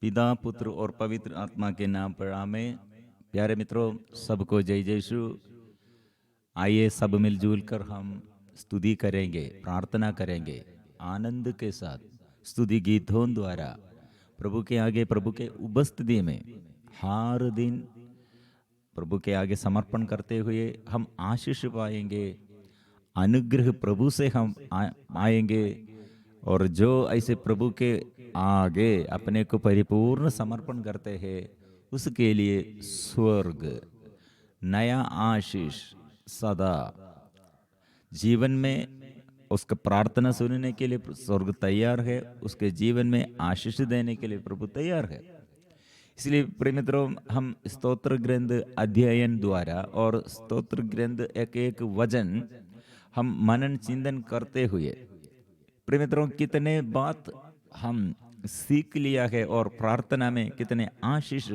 पिता पुत्र और पवित्र आत्मा के नाम पर आमेन। प्यारे मित्रों, सबको जय यीशु। आइए सब मिलजुल कर हम स्तुति करेंगे, प्रार्थना करेंगे आनंद के साथ। स्तुति गीतों द्वारा प्रभु के आगे, प्रभु के उपस्थिति में हर दिन प्रभु के आगे समर्पण करते हुए हम आशीष पाएंगे, अनुग्रह प्रभु से हम आएंगे। और जो ऐसे प्रभु के आगे अपने को परिपूर्ण समर्पण करते हैं, उसके लिए स्वर्ग नया आशीष सदा जीवन में, उसका प्रार्थना सुनने के लिए स्वर्ग तैयार है, उसके जीवन में आशीष देने के लिए प्रभु तैयार है। इसलिए प्रिय मित्रों, हम स्तोत्र ग्रंथ अध्ययन द्वारा और स्तोत्र ग्रंथ एक एक वचन हम मनन चिंतन करते हुए प्रिय मित्रों कितने बात हम सीख लिया है और प्रार्थना में कितने आशीष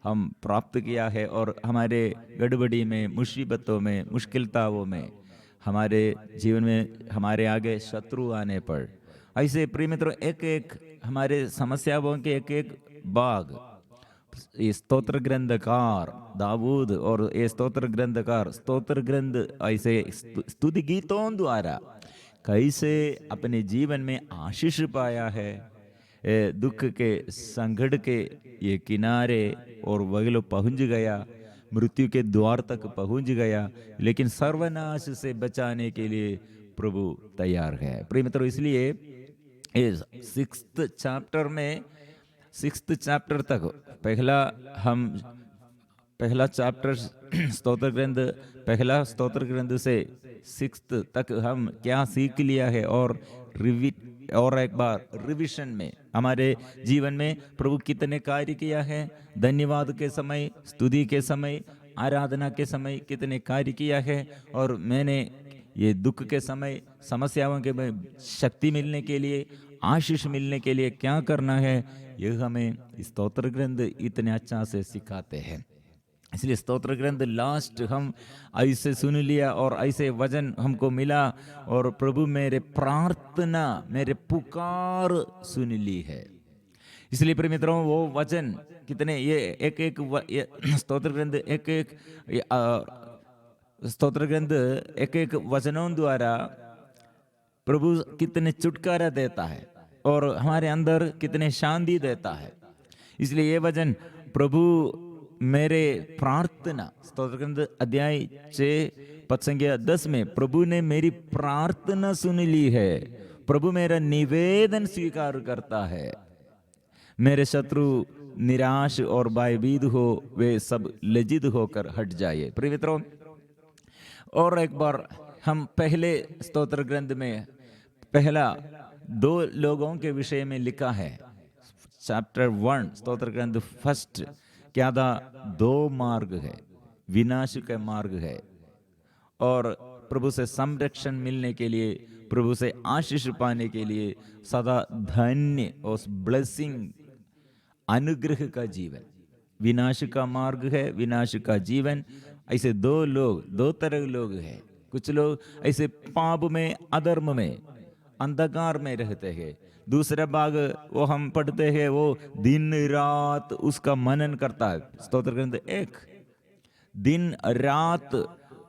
हम प्राप्त किया है, और हमारे गड़बड़ी में, मुसीबतों में, मुश्किलताओं में, हमारे जीवन में हमारे आगे शत्रु आने पर ऐसे प्रिय मित्रों एक एक हमारे समस्याओं के एक एक बाग ये स्तोत्र ग्रंथकार दाऊद और ये स्तोत्र ग्रंथकार स्तोत्र ग्रंथ ऐसे स्तुति गीतों द्वारा कैसे अपने जीवन में आशीष पाया है। दुख के संकट के ये किनारे और वगलो पहुंच गया, मृत्यु के द्वार तक पहुंच गया, लेकिन सर्वनाश से बचाने के लिए प्रभु तैयार है। प्रिय मित्रों, इसलिए इस सिक्स्थ चैप्टर तक पहला चैप्टर स्तोत्र ग्रंथ, पहला स्तोत्र ग्रंथ से सिक्स्थ तक हम क्या सीख लिया है, और एक बार रिविजन में हमारे जीवन में प्रभु कितने कार्य किया है, धन्यवाद के समय, स्तुति के समय, आराधना के समय कितने कार्य किया है, और मैंने ये दुख के समय, समस्याओं के में शक्ति मिलने के लिए, आशीष मिलने के लिए क्या करना है, यह हमें स्तोत्र ग्रंथ इतने अच्छा से सिखाते हैं। इसलिए स्तोत्र ग्रंथ लास्ट हम ऐसे सुन लिया और ऐसे वचन हमको मिला, और प्रभु मेरे प्रार्थना, मेरे पुकार सुन ली है। इसलिए प्रिय मित्रों, वो वचन कितने, ये एक एक स्तोत्र ग्रंथ स्तोत्र ग्रंथ एक एक वचनों द्वारा प्रभु कितने छुटकारा देता है और हमारे अंदर कितने शांति देता है। इसलिए ये वचन प्रभु मेरे प्रार्थना, स्तोत्र ग्रंथ अध्याय 6 पद संख्या 10 में प्रभु ने मेरी प्रार्थना सुन ली है, प्रभु मेरा निवेदन स्वीकार करता है। मेरे शत्रु निराश और भयभीत हो, वे सब लज्जित होकर हट जाए। प्रिय मित्रों, और एक बार हम पहले स्तोत्र ग्रंथ में पहला 2 लोगों के विषय में लिखा है। चैप्टर 1 स्तोत्र ग्रंथ फर्स्ट क्या था? 2 मार्ग है, विनाश का मार्ग है और प्रभु से संरक्षण मिलने के लिए, प्रभु से आशीष पाने के लिए, सदा धन्य और ब्लेसिंग अनुग्रह का जीवन। विनाश का मार्ग है, विनाश का जीवन। ऐसे 2 तरह लोग हैं। कुछ लोग ऐसे पाप में, अधर्म में, अंधकार में रहते हैं। दूसरा भाग वो हम पढ़ते हैं, वो दिन रात उसका मनन करता है। स्तोत्र ग्रंथ 1 दिन रात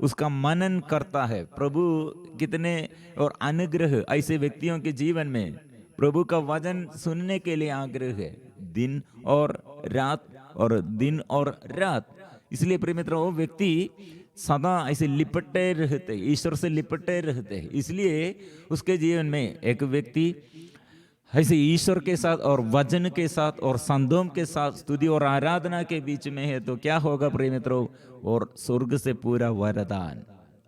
उसका मनन करता है। प्रभु कितने और अनुग्रह ऐसे व्यक्तियों के जीवन में प्रभु का वचन सुनने के लिए आग्रह है, दिन और रात और दिन और रात। इसलिए प्रिय मित्रों, वो व्यक्ति सदा ऐसे लिपटे रहते, ईश्वर से लिपटे रहते हैं। इसलिए उसके जीवन में एक व्यक्ति ऐसे ईश्वर के साथ और वचन के साथ और संतों के साथ स्तुति और आराधना के बीच में है, तो क्या होगा प्रिय मित्रों? और स्वर्ग से पूरा वरदान,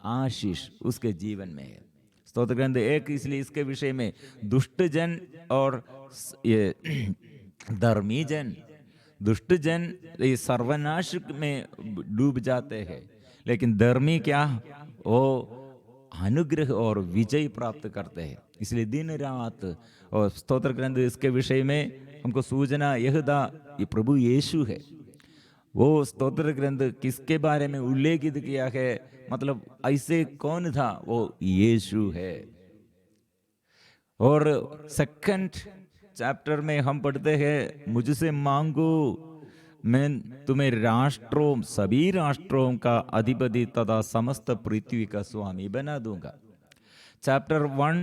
आशीष उसके जीवन में है। स्तोत्र ग्रंथ 1 इसलिए इसके विषय में दुष्ट जन और ये धर्मी जन, दुष्ट जन ये सर्वनाश में डूब जाते हैं, लेकिन धर्मी क्या? वो अनुग्रह और विजय प्राप्त करते हैं। इसलिए दिन रात और स्तोत्र ग्रंथ इसके विषय में हमको सूचना यह था, ये प्रभु यीशु है। वो स्तोत्र ग्रंथ किसके बारे में उल्लेखित किया है? मतलब ऐसे कौन था? वो यीशु है। और सेकंड चैप्टर में हम पढ़ते हैं, मुझसे मांगो, मैं तुम्हें राष्ट्रों, सभी राष्ट्रों का अधिपति तथा समस्त पृथ्वी का स्वामी बना दूंगा। चैप्टर 1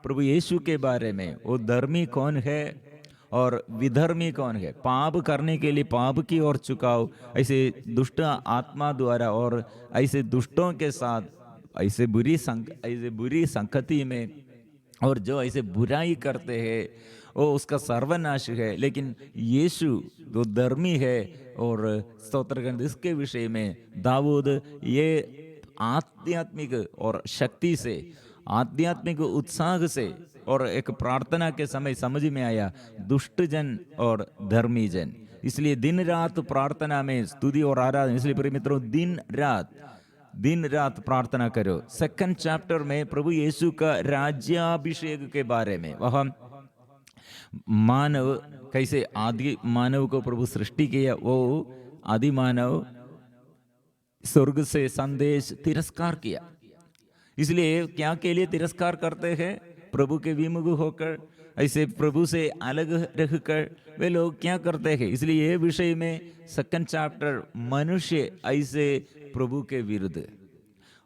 प्रभु यीशु के बारे में, वो धर्मी कौन है और विधर्मी कौन है, पाप करने के लिए पाप की ओर झुकाव, ऐसे दुष्ट आत्मा द्वारा और ऐसे दुष्टों के साथ ऐसे बुरी संगति में, और जो ऐसे बुराई करते हैं वो उसका सर्वनाश है। लेकिन यीशु जो धर्मी है, और स्तोत्रगण इसके विषय में दाऊद ये आध्यात्मिक और शक्ति से, आध्यात्मिक उत्साह से और एक प्रार्थना के समय समझ में आया, दुष्ट जन और धर्मी जन। इसलिए दिन रात प्रार्थना में स्तुति और आराधना। इसलिए प्रिय मित्रों, दिन रात प्रार्थना करो। सेकंड चैप्टर में प्रभु यीशु का राज्याभिषेक के बारे में, वह मानव कैसे आदि मानव को प्रभु सृष्टि किया, वो आदि मानव स्वर्ग से संदेश तिरस्कार किया। इसलिए क्या के लिए तिरस्कार करते हैं? प्रभु के विमुख होकर, ऐसे प्रभु से अलग रहकर वे लोग क्या करते हैं। इसलिए ये विषय में सेकंड चैप्टर मनुष्य ऐसे प्रभु के विरुद्ध,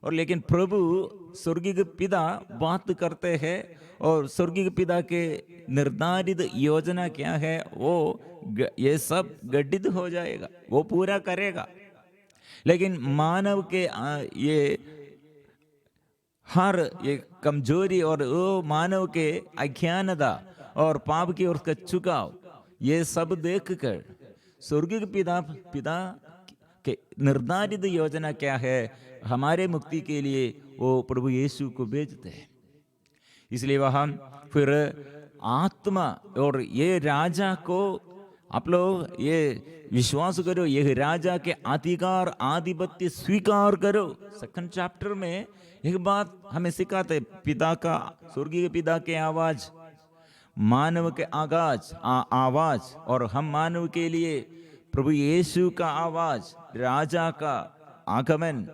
और लेकिन प्रभु स्वर्गीय पिता बात करते हैं, और स्वर्गीय पिता के निर्धारित योजना क्या है, वो ये सब गठित हो जाएगा, वो पूरा करेगा। लेकिन मानव के ये हर ये कमजोरी और वो मानव के अज्ञानता और पाप की ओर का झुकाव, ये सब देखकर स्वर्गीय पिता के निर्धारित योजना क्या है हमारे मुक्ति के लिए, वो प्रभु यीशु को भेजते हैं। इसलिए वह फिर आत्मा और ये राजा को आप लोग ये विश्वास करो, ये राजा के अधिकार आधिपत्य स्वीकार करो। सेकंड चैप्टर में एक बात हमें सिखाते, पिता का, स्वर्गीय पिता के आवाज, मानव के आवाज, और हम मानव के लिए प्रभु यीशु का आवाज, राजा का आगमन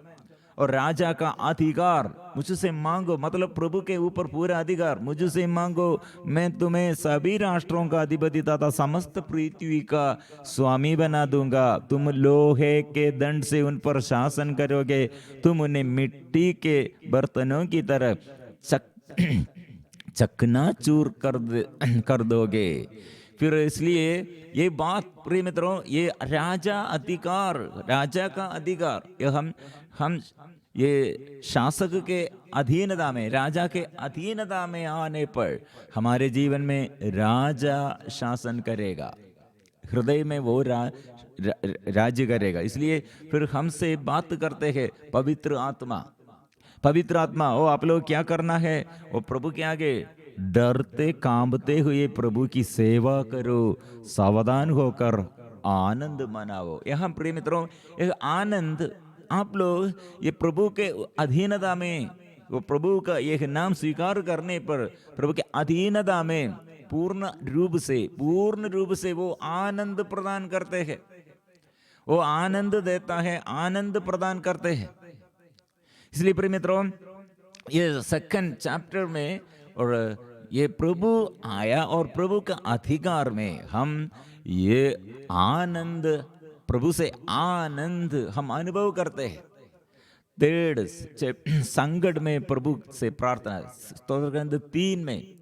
और राजा का अधिकार। मुझसे मांगो, मतलब प्रभु के ऊपर पूरा अधिकार। मुझसे मांगो, मैं तुम्हें सभी राष्ट्रों का अधिपति तथा समस्त पृथ्वी का स्वामी बना दूंगा। तुम लोहे के दंड से उन पर शासन करोगे, तुम उन्हें मिट्टी के बर्तनों की तरह चकनाचूर कर दोगे। फिर इसलिए ये बात प्रिय मित्रों, ये राजा का अधिकार, ये हम ये शासक के अधीनता में, राजा के अधीनता में आने पर हमारे जीवन में राजा शासन करेगा, हृदय में वो राज्य करेगा। इसलिए फिर हमसे बात करते हैं पवित्र आत्मा। वो आप लोग क्या करना है, वो प्रभु के आगे डरते कांपते हुए प्रभु की सेवा करो, सावधान होकर आनंद मनाओ। यहाँ प्रिय मित्रों, एक आनंद, आप लोग ये प्रभु के अधीनता में, वो प्रभु का एक नाम स्वीकार करने पर प्रभु के अधीनता में पूर्ण रूप से वो आनंद प्रदान करते हैं, वो आनंद देता है, आनंद प्रदान करते हैं। इसलिए प्रिय मित्रों, ये सेकंड चैप्टर में और ये प्रभु आया और प्रभु का अधिकार में हम ये आनंद, प्रभु से आनंद हम अनुभव करते हैं। थर्ड संकट में प्रभु से प्रार्थना, स्तोत्र ग्रंथ 3 में,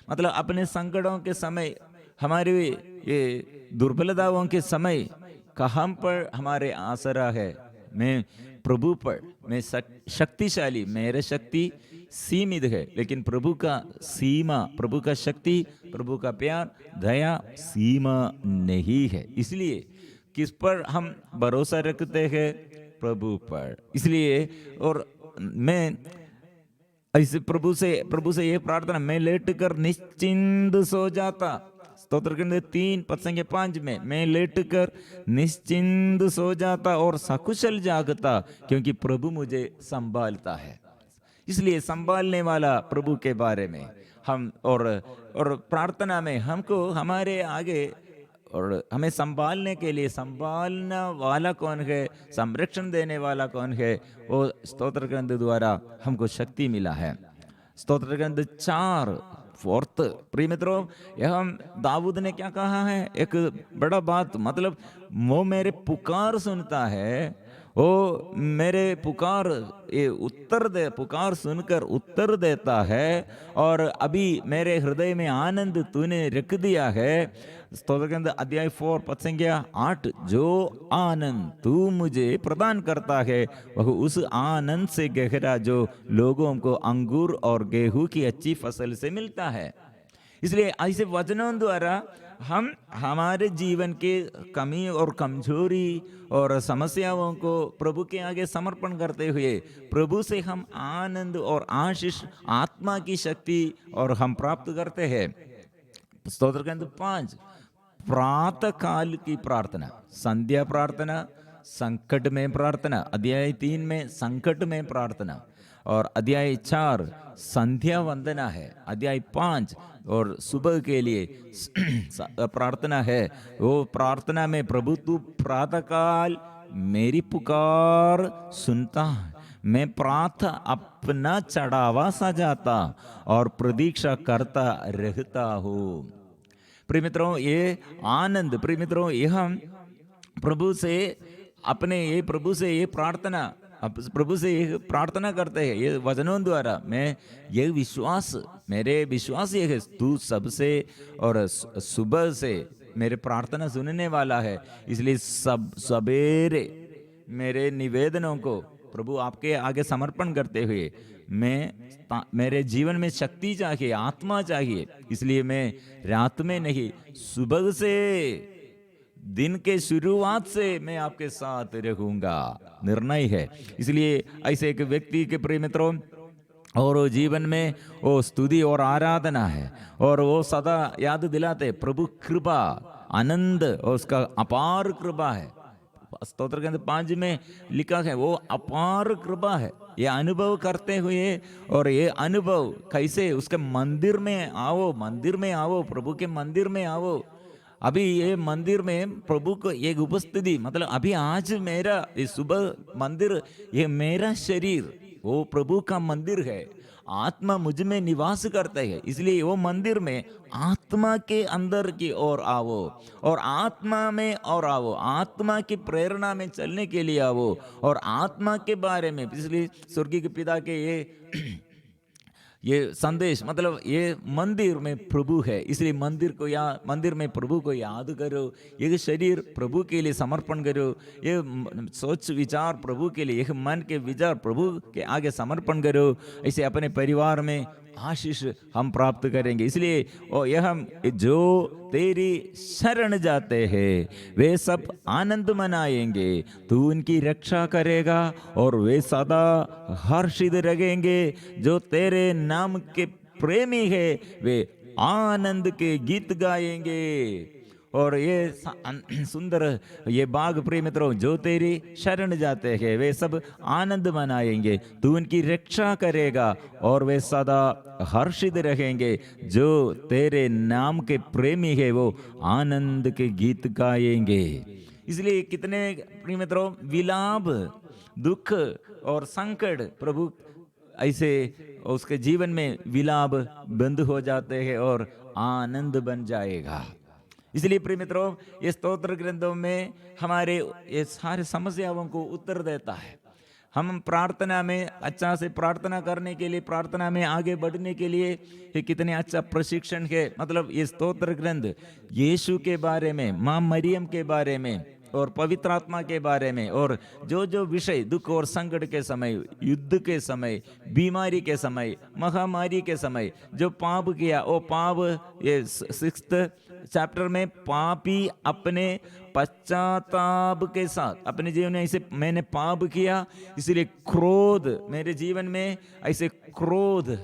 मतलब अपने संकटों के समय, हमारे ये दुर्बलताओं के समय कहाँ पर हमारे आसरा है, मैं प्रभु पर, मैं शक्तिशाली, मेरे शक्ति सीमित है, लेकिन प्रभु का सीमा, प्रभु का शक्ति, प्रभु का प्यार, दया सीमा नहीं है। इसलिए किस पर हम भरोसा रखते हैं? प्रभु पर। इसलिए और मैं ऐसे प्रभु से ये प्रार्थना, मैं लेट कर निश्चिंत सो जाता, स्तोत्र ग्रंथ 3 पद संख्या 5 में, मैं लेट कर निश्चिंत सो जाता और सकुशल जागता, क्योंकि प्रभु मुझे संभालता है। इसलिए संभालने वाला प्रभु के बारे में हम और प्रार्थना में हमको हमारे आगे और हमें संभालने के लिए संभालने वाला कौन है, संरक्षण देने वाला कौन है, वो स्तोत्र ग्रंथ द्वारा हमको शक्ति मिला है। स्तोत्र ग्रंथ 4 फोर्थ प्रिय मित्रों, यह दाऊद ने क्या कहा है, एक बड़ा बात, मतलब वो मेरे पुकार सुनता है, वो मेरे पुकार ये उत्तर दे, पुकार सुनकर उत्तर देता है, और अभी मेरे हृदय में आनंद तूने रख दिया है। स्तोत्र के अंदर अध्याय 4 पद संख्या 8, जो आनंद तू मुझे प्रदान करता है वह उस आनंद से गहरा जो लोगों को अंगूर और गेहूं की अच्छी फसल से मिलता है। इसलिए ऐसे वचनों द्वारा हम हमारे जीवन के कमी और कमजोरी और समस्याओं को प्रभु के आगे समर्पण करते हुए प्रभु से हम आनंद और आशीष, आत्मा की शक्ति और हम प्राप्त करते हैं। स्तोत्र के अंदर 5 प्रातः काल की प्रार्थना, संध्या प्रार्थना, संकट में प्रार्थना, अध्याय 3 में संकट में प्रार्थना, और अध्याय 4 संध्या वंदना है, अध्याय 5 और सुबह के लिए प्रार्थना है। वो प्रार्थना में प्रभु तू प्रातःकाल मेरी पुकार सुनता है, मैं प्रातः अपना चढ़ावा सजाता और प्रतीक्षा करता रहता हूँ। प्रिय मित्रों, ये आनंद, प्रिय मित्रों, ये हम प्रभु से अपने ये प्रभु से ये प्रार्थना, प्रभु से ये प्रार्थना करते हैं ये वचनों द्वारा। मैं ये विश्वास, मेरे विश्वास ये है तू सबसे और सुबह से मेरे प्रार्थना सुनने वाला है। इसलिए सवेरे मेरे निवेदनों को प्रभु आपके आगे समर्पण करते हुए मेरे जीवन में शक्ति चाहिए, आत्मा चाहिए, इसलिए मैं रात में नहीं, सुबह से, दिन के शुरुआत से मैं आपके साथ रहूंगा, निर्णय है। इसलिए ऐसे एक व्यक्ति के प्रिय मित्रों, और वो जीवन में वो स्तुति और आराधना है, और वो सदा याद दिलाते प्रभु कृपा, आनंद और उसका अपार कृपा है। स्तोत्र के अंदर 5 में लिखा है वो अपार कृपा है, ये अनुभव करते हुए, और ये अनुभव कैसे, उसके मंदिर में आओ, मंदिर में आओ, प्रभु के मंदिर में आओ। अभी ये मंदिर में प्रभु को एक उपस्थिति, मतलब अभी आज मेरा ये सुबह मंदिर, ये मेरा शरीर वो प्रभु का मंदिर है, आत्मा मुझ में निवास करता है। इसलिए वो मंदिर में आत्मा के अंदर की ओर आओ, और आत्मा में और आओ, आत्मा की प्रेरणा में चलने के लिए आओ, और आत्मा के बारे में, इसलिए स्वर्गीय के पिता के ये संदेश, मतलब ये मंदिर में प्रभु है, इसलिए मंदिर में प्रभु को याद करो, ये शरीर प्रभु के लिए समर्पण करो, ये सोच विचार प्रभु के लिए, ये मन के विचार प्रभु के आगे समर्पण करो। ऐसे अपने परिवार में आशीष हम प्राप्त करेंगे। इसलिए यह जो तेरी शरण जाते हैं वे सब आनंद मनाएंगे, तू उनकी रक्षा करेगा और वे सदा हर्षित रहेंगे। जो तेरे नाम के प्रेमी है वे आनंद के गीत गाएंगे। और ये सुंदर ये बाग, प्रिय मित्रों, जो तेरी शरण जाते हैं वे सब आनंद मनाएंगे, तू उनकी रक्षा करेगा और वे सदा हर्षित रहेंगे। जो तेरे नाम के प्रेमी है वो आनंद के गीत गाएंगे। इसलिए कितने प्रिय मित्रों विलाप, दुख और संकट प्रभु ऐसे उसके जीवन में विलाप बंद हो जाते हैं और आनंद बन जाएगा। इसलिए प्रिय मित्रों, ये स्तोत्र ग्रंथों में हमारे ये सारे समस्याओं को उत्तर देता है। हम प्रार्थना में अच्छा से प्रार्थना करने के लिए, प्रार्थना में आगे बढ़ने के लिए ये कितने अच्छा प्रशिक्षण है। मतलब ये स्तोत्र ग्रंथ यीशु के बारे में, माँ मरियम के बारे में और पवित्र आत्मा के बारे में, और जो विषय दुख और संकट के समय, युद्ध के समय, बीमारी के समय, महामारी के समय जो पाप किया, वो पाप, ये 6th चैप्टर में पापी अपने पश्चाताप के साथ अपने जीवन में ऐसे मैंने पाप किया, इसलिए क्रोध मेरे जीवन में, ऐसे क्रोध,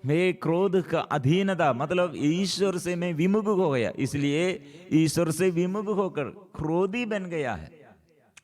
मेरे क्रोध का अधीनता, मतलब ईश्वर से मैं विमुख हो गया, इसलिए ईश्वर से विमुख होकर क्रोधी बन गया है।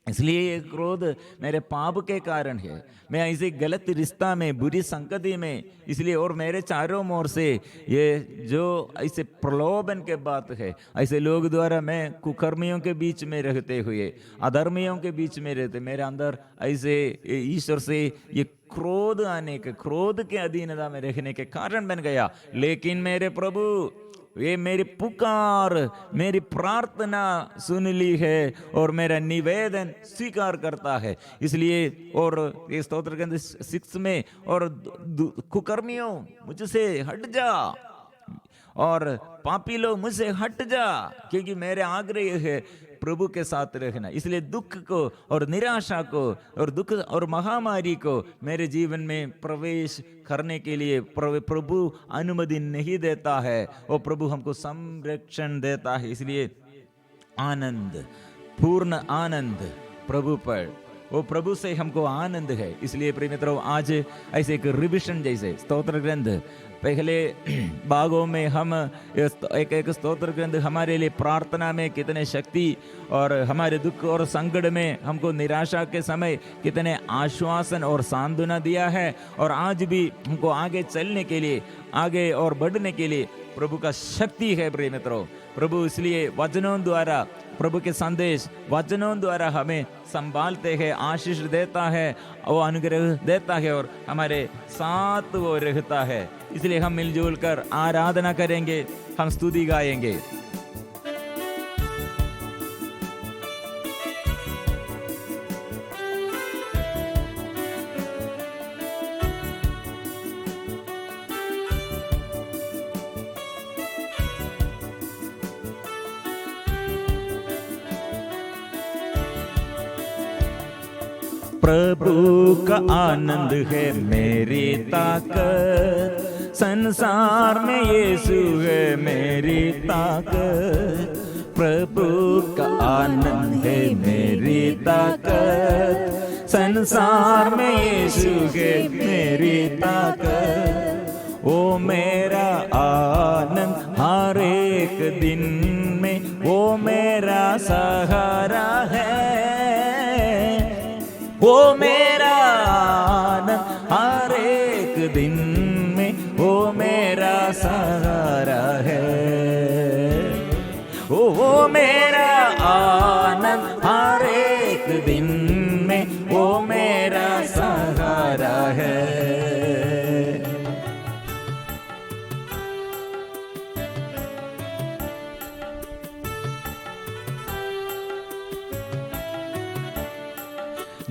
इसलिए ये क्रोध मेरे पाप के कारण है। मैं ऐसे गलत रिश्ता में, बुरी संगति में, इसलिए और मेरे चारों ओर से ये जो ऐसे प्रलोभन के बात है, ऐसे लोग द्वारा मैं कुकर्मियों के बीच में रहते हुए, अधर्मियों के बीच में रहते, मेरे अंदर ऐसे ईश्वर से ये क्रोध आने के, क्रोध के अधीनता में रहने के कारण बन गया। लेकिन मेरे प्रभु ये मेरी पुकार, मेरी प्रार्थना सुन ली है और मेरा निवेदन स्वीकार करता है। इसलिए और ये स्तोत्र के 6 में, और कुकर्मियों मुझसे हट जा और पापी लोग मुझसे हट जा, क्योंकि मेरे आग्रह है प्रभु के साथ रहना। इसलिए दुख को और निराशा को और दुख और महामारी को मेरे जीवन में प्रवेश करने के लिए प्रभु अनुमति नहीं देता है, और प्रभु हमको संरक्षण देता है। इसलिए आनंद, पूर्ण आनंद प्रभु पर, वो प्रभु से हमको आनंद है। इसलिए प्रिय मित्रों, आज ऐसे एक रिविजन जैसे स्तोत्र ग्रंथ पहले भागों में हम एक एक स्तोत्र ग्रंथ हमारे लिए प्रार्थना में कितने शक्ति, और हमारे दुख और संकट में हमको निराशा के समय कितने आश्वासन और सांत्वना दिया है, और आज भी हमको आगे चलने के लिए, आगे और बढ़ने के लिए प्रभु का शक्ति है। प्रिय मित्रों, प्रभु इसलिए वचनों द्वारा, प्रभु के संदेश वचनों द्वारा हमें संभालते हैं, आशीष देता है, वो अनुग्रह देता है और हमारे साथ वो रहता है। इसलिए हम मिलजुल कर आराधना करेंगे, हम स्तुति गाएंगे। प्रभु का आनंद है मेरी ताकत, संसार में यीशु है मेरी ताकत। प्रभु का आनंद है मेरी ताकत, संसार में यीशु है मेरी ताकत। ओ मेरा आनंद हर एक दिन में, वो मेरा सहारा है। वो मेरा आनंद हर एक दिन में, वो मेरा सहारा है। वो मेरा आनंद हर एक दिन में, वो मेरा सहारा है।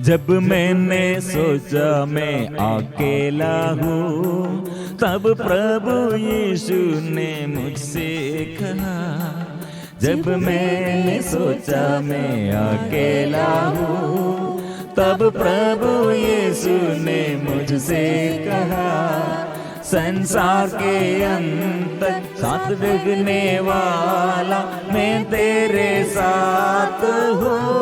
जब मैंने सोचा मैं अकेला हूँ, तब प्रभु यीशु ने मुझसे कहा। जब मैंने सोचा मैं अकेला हूँ, तब प्रभु यीशु ने मुझसे कहा। संसार के अंत साथ रहने वाला मैं तेरे साथ हूँ।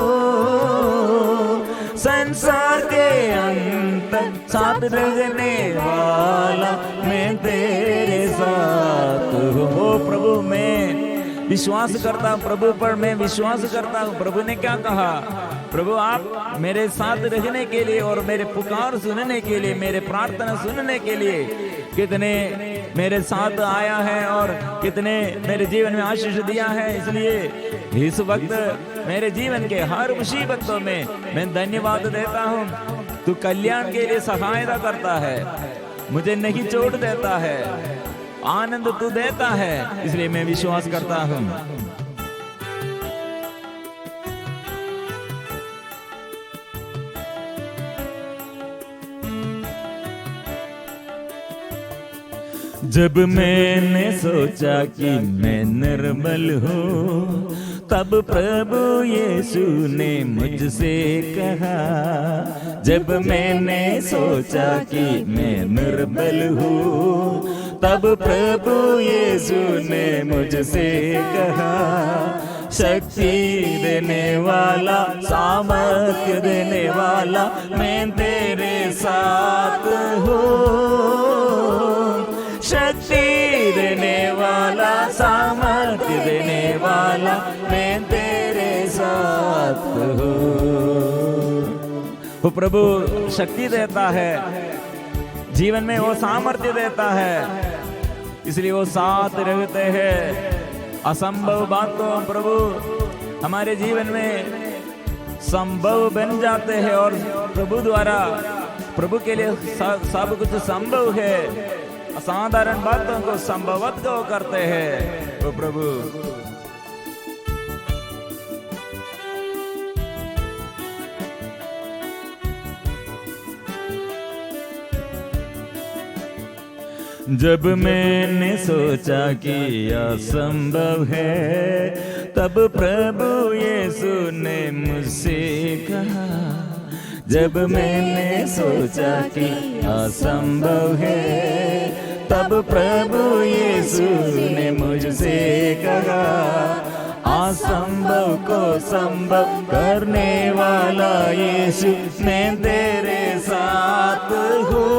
संसार के अंत साथ रहने वाला मैं तेरे साथ हूँ। ओ प्रभु, मैं विश्वास करता हूँ, प्रभु पर मैं विश्वास करता हूँ। प्रभु ने क्या कहा? प्रभु आप मेरे साथ रहने के लिए और मेरे पुकार सुनने के लिए, मेरे प्रार्थना सुनने के लिए कितने मेरे साथ आया है और कितने मेरे जीवन में आशीष दिया है। इसलिए इस वक्त मेरे जीवन के हर मुसीबतों में मैं धन्यवाद देता हूँ। तू कल्याण के लिए सहायता करता है, मुझे नहीं छोड़ देता है, आनंद तू देता है। इसलिए मैं विश्वास करता हूँ। जब मैंने सोचा कि मैं निर्मल हूँ, तब प्रभु यीशु ने मुझसे कहा। जब मैंने सोचा कि मैं निर्मल हूँ, तब प्रभु यीशु ने मुझसे कहा। शक्ति देने वाला, सामर्थ्य देने वाला मैं तेरे साथ हूँ। शक्ति देने वाला, सामर्थ्य देने वाला मैं तेरे साथ साथ हो। वो प्रभु शक्ति देता है, जीवन में वो सामर्थ्य देता है, इसलिए वो साथ रहते हैं। असंभव बातों प्रभु हमारे जीवन में संभव बन जाते हैं और प्रभु द्वारा, प्रभु के लिए सब कुछ संभव है। असाधारण बातों को संभवत को करते हैं वो प्रभु। जब मैंने सोचा कि असंभव है, तब प्रभु यीशु ने मुझसे कहा। जब मैंने सोचा कि असंभव है, तब प्रभु यीशु ने मुझसे कहा, असंभव को संभव करने वाला यीशु मैं तेरे साथ हूँ।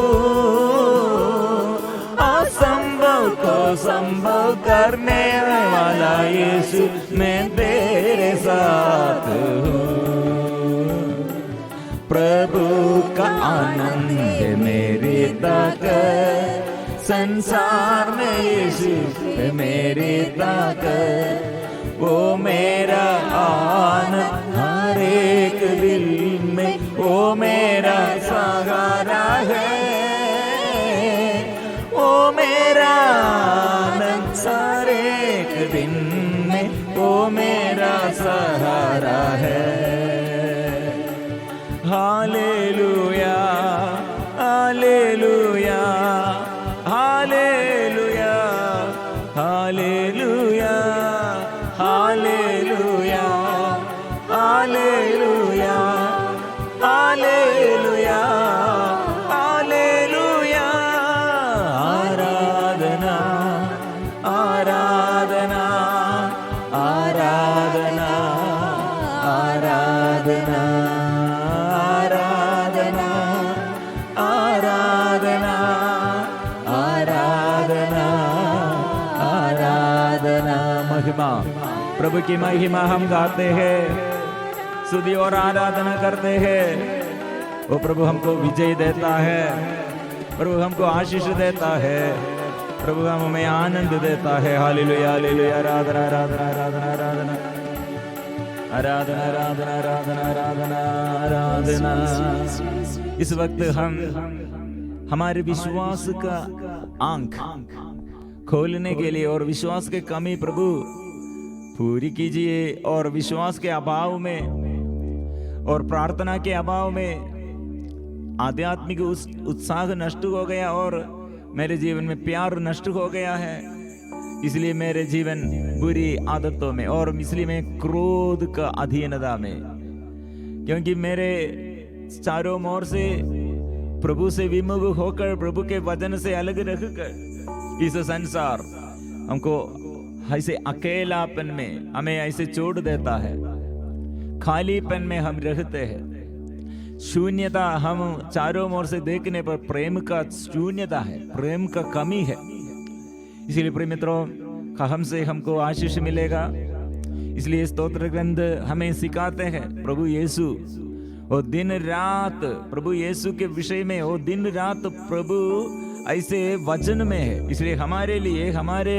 असंभव को संभव करने वाला यीशु मैं तेरे साथ हूँ। प्रभु का आनंद है मेरी ताकत, संसार में यीशु है मेरी ताकत। वो मेरा आनंद हर एक दिल में, वो मेरा सहारा है। वो मेरा आनंद हर एक दिन में, वो मेरा सहारा है। हालेलुया हालेलुया हालेलुया हालेलुया हालेलुया हालेलुया हालेलुया हालेलुया। आराधना आराधना आराधना आराधना आराधना आराधना आराधना। महिमा, प्रभु की महिमा हम गाते हैं, स्तुति और आराधना करते हैं। वो प्रभु हमको विजय देता है, प्रभु हमको आशीष देता है, प्रभु हमें आनंद देता है। हालेलुया हालेलुया। आराधना आराधना आराधना आराधना आराधना आराधना आराधना आराधना आराधना। इस वक्त हम हमारे विश्वास का आंख खोलने के लिए और विश्वास के कमी प्रभु पूरी कीजिए, और विश्वास के अभाव में और प्रार्थना के अभाव में आध्यात्मिक उत्साह नष्ट हो गया और मेरे जीवन में प्यार नष्ट हो गया है। इसलिए मेरे जीवन बुरी आदतों में और इसलिए मैं क्रोध का अधीनता में, क्योंकि मेरे चारों ओर से प्रभु से विमुख होकर, प्रभु के वचन से अलग रहकर इस संसार हमको ऐसे अकेलापन में हमें ऐसे छोड़ देता है। खालीपन में हम रहते हैं, शून्यता हम चारों ओर से देखने पर प्रेम का शून्यता है, प्रेम का कमी है। इसलिए प्रिय मित्रों, हमसे हमको आशीष मिलेगा। इसलिए स्तोत्र ग्रंथ हमें सिखाते हैं प्रभु यीशु वो दिन रात प्रभु यीशु के विषय में, वो दिन रात प्रभु ऐसे वचन में है। इसलिए हमारे लिए, हमारे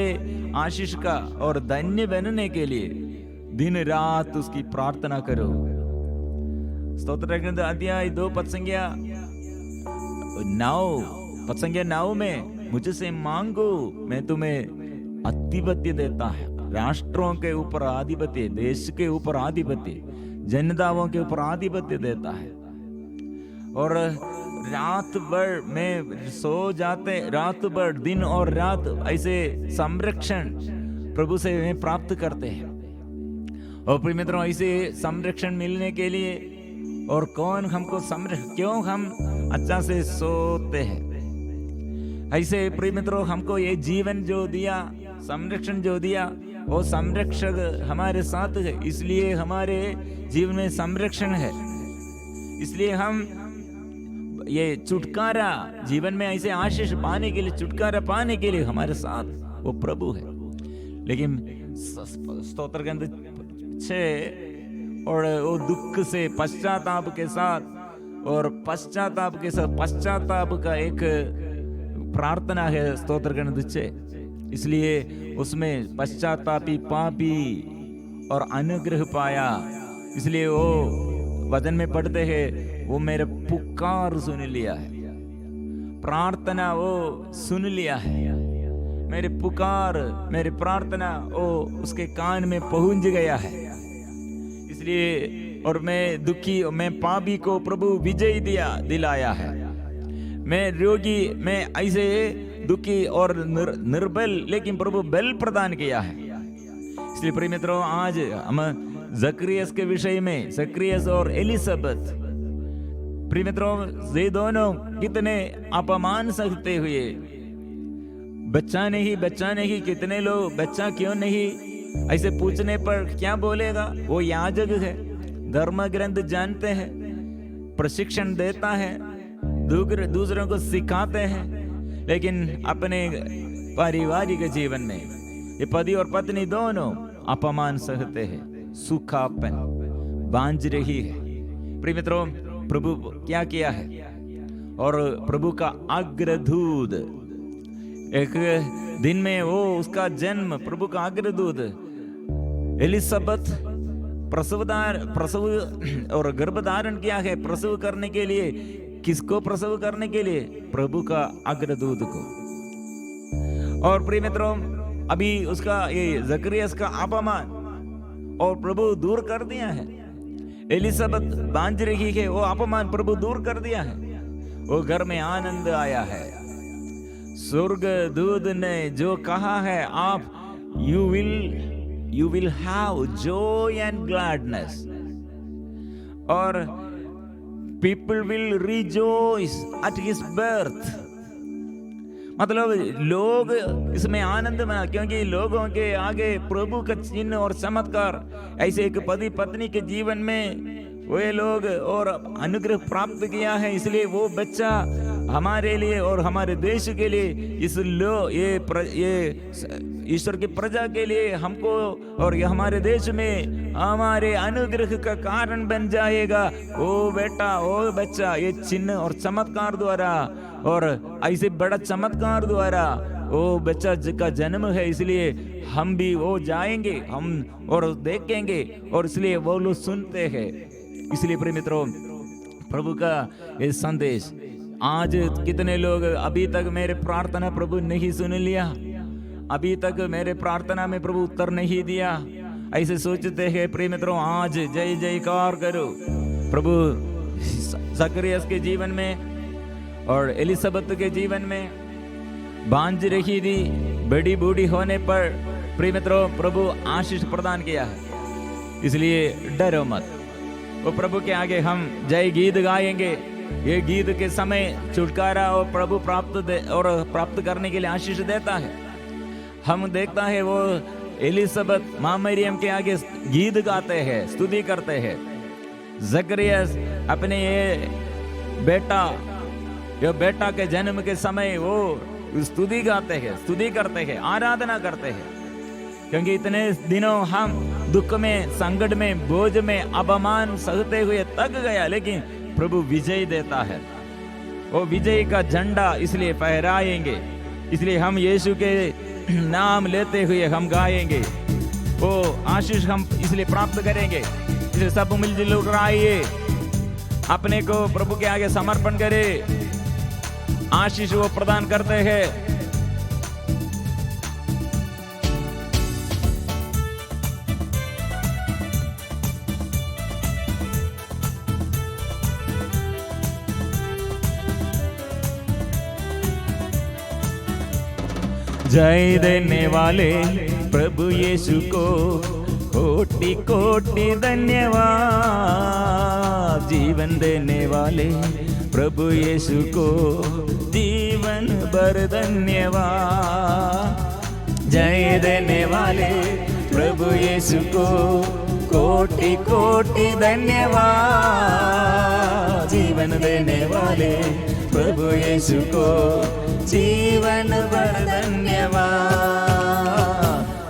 आशीष का और धन्य बनने के लिए दिन रात उसकी प्रार्थना करो। स्तोत्र ग्रंथ अध्याय 2 पद संख्या 9 में मुझसे मांगो मैं तुम्हें आधिपत्य देता है। राष्ट्रों के ऊपर आधिपत्य, देश के ऊपर आधिपत्य, जनताओं के ऊपर आधिपत्य देता है। और रात भर में सो जाते, रात भर दिन और रात ऐसे संरक्षण प्रभु से प्राप्त करते हैं। और प्रिय मित्रों, ऐसे संरक्षण मिलने के लिए और कौन हमको क्यों हम अच्छा से सोते हैं? ऐसे प्रिय मित्रों, हमको ये जीवन जो दिया, संरक्षण जो दिया, वो संरक्षक हमारे साथ है। इसलिए हमारे जीवन में संरक्षण है। इसलिए हम ये छुटकारा जीवन में ऐसे आशीष पाने के लिए, छुटकारा पाने के लिए हमारे साथ वो प्रभु है। लेकिन स्तोत्र ग्रंथ 6 और वो दुख से पश्चाताप के साथ, और पश्चाताप के साथ पश्चाताप का एक प्रार्थना है स्तोत्र करने दुच्छे, इसलिए उसमें पश्चातापी पापी और अनुग्रह पाया। इसलिए वो वचन में पढ़ते हैं, वो मेरे पुकार सुन लिया है, प्रार्थना वो सुन लिया है, मेरे पुकार मेरे प्रार्थना वो उसके कान में पहुंच गया है। इसलिए और मैं दुखी, मैं पापी को प्रभु विजय दिलाया है, मैं रोगी, मैं ऐसे दुखी और निर्बल, लेकिन प्रभु बल प्रदान किया है। इसलिए प्रिय मित्रों, आज हम जकरियस के विषय में, जकरियस और एलिजाबेथ, प्रिय मित्रों, ये दोनों कितने अपमान सहते हुए, बच्चा नहीं, कितने लोग बच्चा क्यों नहीं, ऐसे पूछने पर क्या बोलेगा, वो याजक है, धर्म ग्रंथ जानते हैं, प्रशिक्षण देता है, दूसरों को सिखाते हैं, लेकिन अपने पारिवारिक जीवन में ये पति और पत्नी दोनों अपमान सहते हैं, सूखापन बांझ रही है। प्रिय मित्रों, प्रभु क्या किया है, और प्रभु का अग्रदूत एक दिन में वो उसका जन्म, प्रभु का अग्रदूत एलिजाबेथ प्रसव और गर्भधारण किया है, प्रसव करने के लिए, किसको प्रसव करने के लिए, प्रभु का अग्रदूत को। और प्रिय मित्रों, अभी उसका ये जकरियस का अपमान और प्रभु दूर कर दिया है, एलिजाबेथ बांझ रही है, वो अपमान प्रभु दूर कर दिया है, वो घर में आनंद आया है। स्वर्ग दूत ने जो कहा है, आप you will have joy and gladness, और people will rejoice at his birth, मतलब लोग इसमें आनंद मना, क्योंकि लोगों के आगे प्रभु का चिन्ह और चमत्कार, ऐसे एक पति पत्नी के जीवन में वे लोग और अनुग्रह प्राप्त किया है। इसलिए वो बच्चा हमारे लिए और हमारे देश के लिए, ये ईश्वर की प्रजा के लिए, हमको और ये हमारे देश में हमारे अनुग्रह का कारण बन जाएगा। ओ बेटा, ओ बच्चा, ये चिन्ह और चमत्कार द्वारा, और ऐसे बड़ा चमत्कार द्वारा वो बच्चा का जन्म है। इसलिए हम भी वो जाएंगे, हम और देखेंगे, और इसलिए वो लोग सुनते हैं। इसलिए प्रिय मित्रों, प्रभु का ये संदेश, आज कितने लोग अभी तक मेरे प्रार्थना प्रभु नहीं सुन लिया, अभी तक मेरे प्रार्थना में प्रभु उत्तर नहीं दिया, ऐसे सोचते हैं। प्रिय मित्रों, आज जय जयकार करो। प्रभु जकरियस के जीवन में और एलिजाबेथ के जीवन में बांझ रही थी, बड़ी बूढ़ी होने पर प्रिय मित्रों प्रभु आशीष प्रदान किया है। इसलिए डरो मत, वो प्रभु के आगे हम जय गीत गाएंगे। ये गीत के समय छुटकारा और प्रभु प्राप्त करने के लिए आशीष देता है। हम देखता है वो एलिजाबेथ माँ मरियम के आगे गीत गाते हैं, स्तुति करते हैं। जकरियस अपने ये बेटा के जन्म के समय वो स्तुति गाते हैं, स्तुति करते हैं, आराधना करते हैं, क्योंकि इतने दिनों हम दुख में, संकट में, बोझ में, अपमान सहते हुए थक गया, लेकिन प्रभु विजय देता है। वो विजय का झंडा इसलिए फहराएंगे, इसलिए हम यीशु के नाम लेते हुए हम गाएंगे, वो आशीष हम इसलिए प्राप्त करेंगे। इसलिए सब मिलजुल कर आइए, अपने को प्रभु के आगे समर्पण करें, आशीष वो प्रदान करते हैं। जय देने वाले प्रभु यीशु को कोटि कोटि धन्यवाद। जीवन देने वाले प्रभु यीशु को जीवन भर धन्यवाद। जय देने वाले प्रभु यीशु को कोटि कोटि धन्यवाद। जीवन देने वाले प्रभु यीशु को जीवन भर धन्यवाद।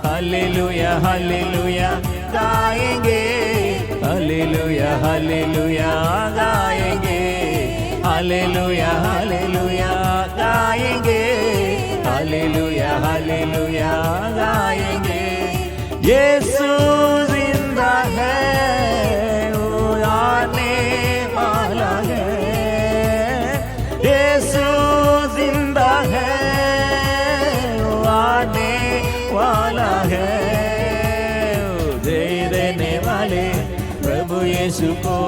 हालेलुया हालेलुया गाएंगे, हालेलुया हालेलुया गाएंगे, हालेलुया हालेलुया गाएंगे, हालेलुया हालेलुया गाएंगे। यीशु जिंदा है, वो आने वाला है। यीशु जिंदा है, वो आने वाला है। दे देने वाले प्रभु यीशु को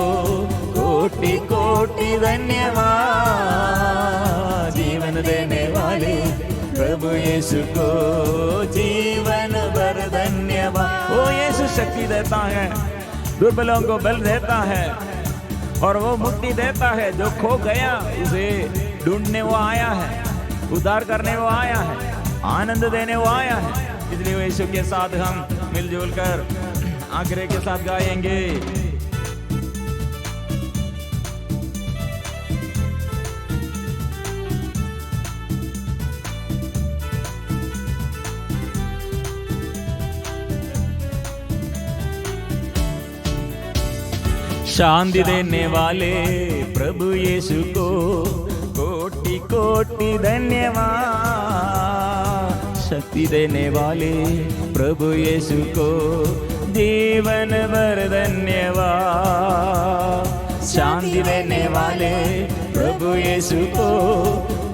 कोटि कोटि धन्यवाद। जीवन देने वाले प्रभु यीशु को जीवन भर धन्यवाद। वो यीशु शक्ति देता है, दुर्बलों को बल देता है और वो मुक्ति देता है। जो खो गया उसे ढूंढने वो आया है, उद्धार करने वो आया है, आनंद देने वो आया है। इसलिए वो यीशु के साथ हम मिलजुल कर आग्रह के साथ गाएंगे। शांति देने वाले प्रभु यीशु को कोटि कोटि धन्यवाद। शक्ति देने वाले प्रभु यीशु को जीवन भर धन्यवाद। शांति देने वाले प्रभु यीशु को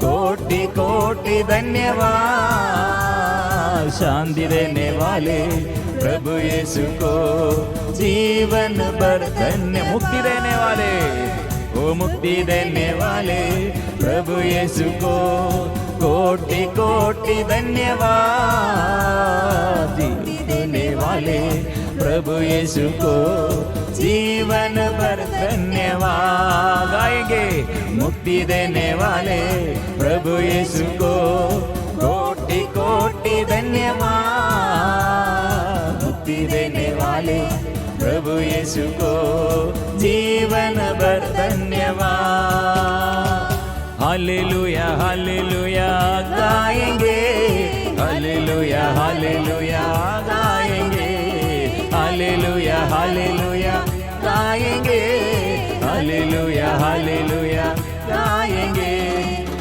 कोटि कोटि धन्यवाद। शांति देने वाले प्रभु यीशु को जीवन भर धन्य। मुक्ति देने वाले, वो मुक्ति देने वाले प्रभु यीशु को कोटि कोटि धन्यवाद। देने वाले प्रभु यीशु को जीवन भर धन्यवाद। गाएंगे मुक्ति देने वाले प्रभु यीशु को कोटि कोटि धन्यवाद। मुक्ति देने वाले प्रभु यीशु को जीवन भर धन्यवाद। हालेलुया हालेलुया गाएंगे, हालेलुया हालेलुया गाएंगे, हालेलुया हालेलुया गाएंगे, हालेलुया हालेलुया गाएंगे।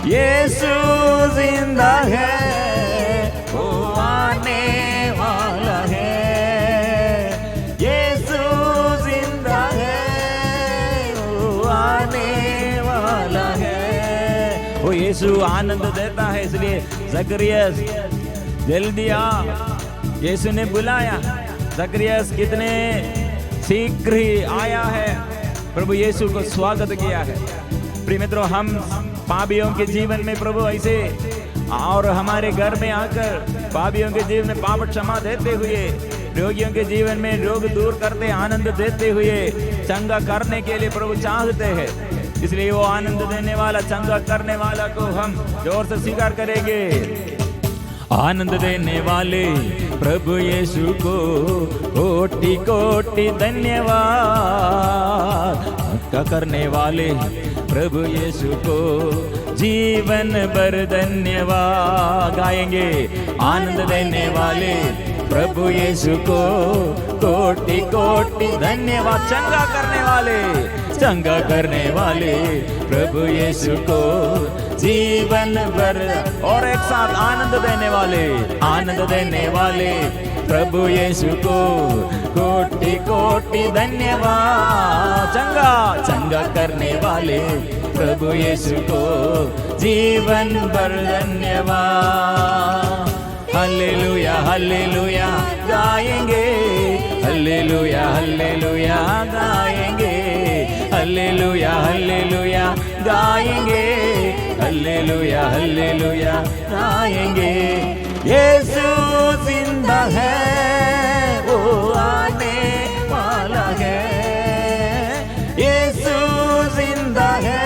यीशु जिंदा है, वो आने वाला है। यीशु आनंद देता है, इसलिए जकरियास जल्दी आ। यीशु ने बुलाया, जकरियास कितने शीघ्र ही आया है, प्रभु यीशु को स्वागत किया है। प्रिय मित्रों, हम पापियों के जीवन में प्रभु ऐसे और हमारे घर में आकर पापियों के जीवन में पाप क्षमा देते हुए, रोगियों के जीवन में रोग दूर करते, आनंद देते हुए चंगा करने के लिए प्रभु चाहते हैं। इसलिए वो आनंद देने वाला, चंगा करने वाला को हम जोर से स्वीकार करेंगे। आनंद देने वाले प्रभु यीशु को कोटि कोटि धन्यवाद। चंगा करने वाले प्रभु यीशु को जीवन भर धन्यवाद। गाएंगे आनंद देने वाले प्रभु यीशु को कोटि कोटि धन्यवाद। चंगा करने वाले, चंगा करने वाले प्रभु यीशु को जीवन भर। और एक साथ आनंद देने वाले, आनंद देने वाले प्रभु यीशु को कोटि कोटि धन्यवाद। चंगा, चंगा करने वाले प्रभु यीशु को जीवन भर धन्यवाद। हालेलुया हालेलुया गाएंगे, हालेलुया हालेलुया गाएंगे, हालेलुया हालेलुया गाएंगे, हालेलुया हालेलुया गाएंगे। यीशु जिंदा है, वो आने वाला है। यीशु जिंदा है,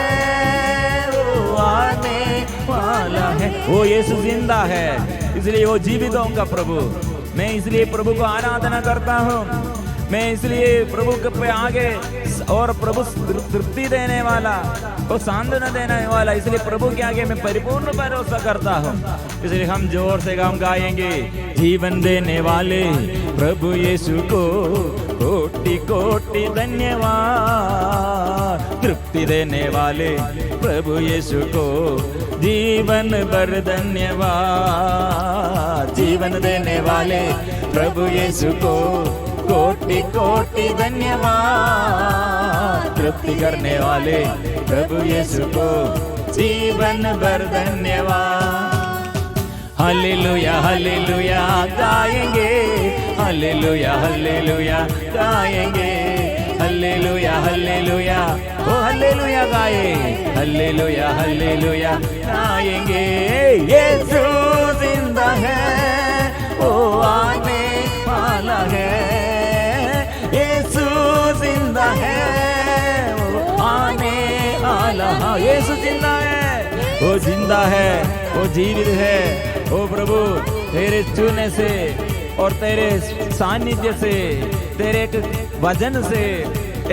वो आने वाला है। वो यीशु जिंदा है, इसलिए वो जीवितों का प्रभु। मैं इसलिए प्रभु को आराधना करता हूँ, मैं इसलिए प्रभु के आगे और प्रभु तृप्ति देने वाला, वो सांत्वना देने वाला, इसलिए प्रभु के आगे मैं परिपूर्ण भरोसा करता हूँ। इसलिए हम जोर से हम गाएंगे, जीवन देने वाले प्रभु यीशु को कोटि कोटि धन्यवाद। तृप्ति देने वाले प्रभु यीशु को जीवन भर धन्यवाद। जीवन देने वाले प्रभु यीशु को कोटि कोटि धन्यवाद। तृप्ति करने वाले प्रभु यीशु को जीवन भर धन्यवाद। हालेलुया हालेलुया गाएंगे, हालेलुया हालेलुया गाएंगे, हालेलुया हालेलुया ओ हालेलुया गाए, हालेलुया हालेलुया गाएंगे। यीशु जिंदा है, ओ आने वाला है। यीशु जिंदा है, ओ आने वाला। यीशु जिंदा है, वो जिंदा है, वो जीवित है। ओ प्रभु, तेरे छूने से और तेरे सानिध्य से, तेरे एक वचन से,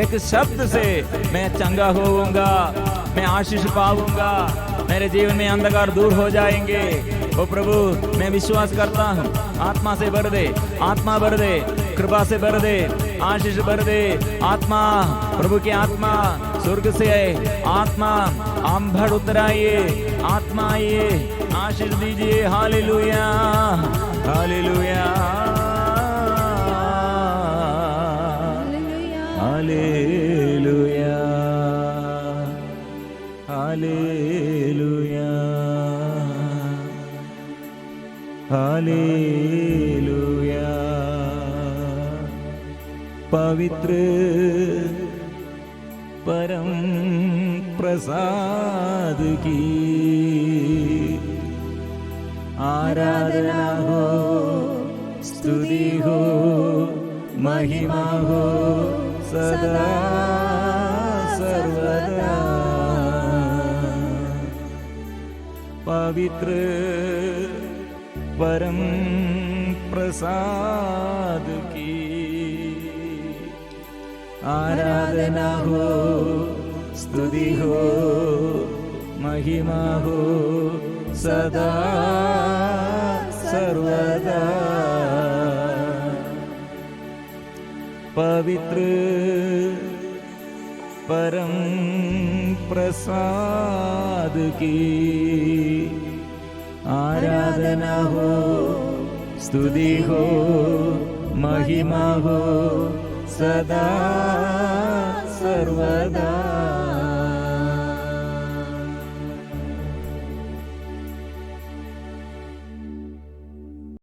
एक शब्द से मैं चंगा होऊंगा, मैं आशीष पाऊंगा, मेरे जीवन में अंधकार दूर हो जाएंगे। ओ प्रभु, मैं विश्वास करता हूँ। आत्मा से भर दे, आत्मा भर दे, कृपा से भर दे, आशीष भर दे। आत्मा, प्रभु की आत्मा स्वर्ग से आए, आत्मा हम भर उतराइए, आत्मा आइए, आशीष दीजिए। हालेलुया हालेलुया हालेलुया हालेलुया हालेलुया। पवित्र परम प्रसाद की आराधना हो, स्तुति हो, महिमा हो सदा सर्वदा। पवित्र परम प्रसाद की आराधना हो, स्तुति हो, महिमा हो सदा सर्वदा। पवित्र परम प्रसाद की आराधना हो, स्तुति हो, महिमा हो सदा सर्वदा।